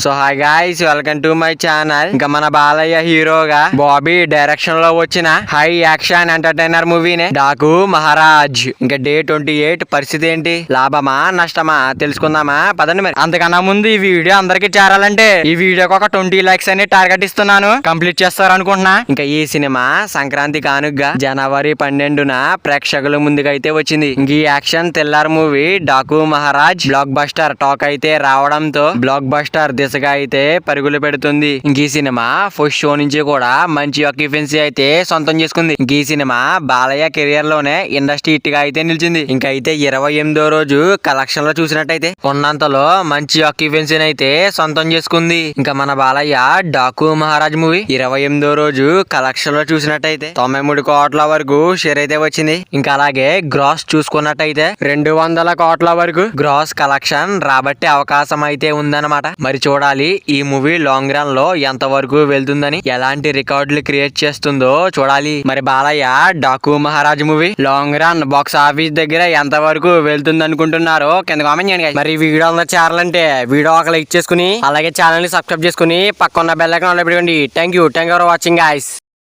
So hi guys, welcome to my channel. ఇంకా మన బాలయ్య హీరోగా బాబీ డైరెక్షన్ లో వచ్చిన హై యాక్షన్ ఎంటర్టైనర్ మూవీనే డాకు మహారాజ్. ఇంకా డే 28 పరిస్థితి ఏంటి, లాభమా నష్టమా తెలుసుకుందామా పదండి. మరి అంతకన్నా ముందు ఈ వీడియో అందరికి చేరాలంటే ఈ వీడియోకి ఒక 20 లైక్స్ అని టార్గెట్ ఇస్తున్నాను, కంప్లీట్ చేస్తారు అనుకుంటున్నా. ఇంకా ఈ సినిమా సంక్రాంతి కానుగ్గా జనవరి 12న ప్రేక్షకుల ముందుకైతే వచ్చింది. ఇంక ఈ action thriller movie Daaku Maharaj block buster talk అయితే రావడంతో బ్లాక్ బస్టర్ దిశగా అయితే పరుగులు పెడుతుంది. ఇంక ఈ సినిమా ఫస్ట్ షో నుంచి కూడా మంచి ఆక్యుపెన్సీ అయితే సొంతం చేసుకుంది. ఇంక ఈ సినిమా బాలయ్య కెరియర్ లోనే ఇండస్ట్రీ హిట్ గా అయితే నిలిచింది. ఇంకా అయితే 28వ రోజు కలెక్షన్ లో చూసినట్టయితే ఉన్నంతలో మంచి ఆక్యుపెన్సీని అయితే సొంతం చేసుకుంది. ఇంకా మన బాలయ్య డాకు మహారాజ్ మూవీ 28వ రోజు కలెక్షన్ లో చూసినట్టయితే 93 కోట్ల వరకు షేర్ అయితే వచ్చింది. ఇంకా అలాగే గ్రాస్ చూసుకున్నట్టయితే 200 కోట్ల వరకు గ్రాస్ కలెక్షన్ రాబట్టే అవకాశం అయితే ఉందన్నమాట. మరి చూడాలి ఈ మూవీ లాంగ్ రన్ లో ఎంత వరకు వెళ్తుందని, ఎలాంటి రికార్డులు క్రియేట్ చేస్తుందో చూడాలి. మరి Balayya Daaku Maharaj movie long run box office దగ్గర ఎంత వరకు వెళ్తుంది అనుకుంటున్నారో కింద కామెంట్ చేయండి. మరి వీడియో అందరూ చేరాలంటే వీడియో ఒక లైక్ చేసుకుని అలాగే ఛానల్ ని సబ్స్క్రైబ్ చేసుకుని పక్కన బెల్ ఐకాన్ ఆన్ లో పెట్టుకోండి. Thank you for watching guys.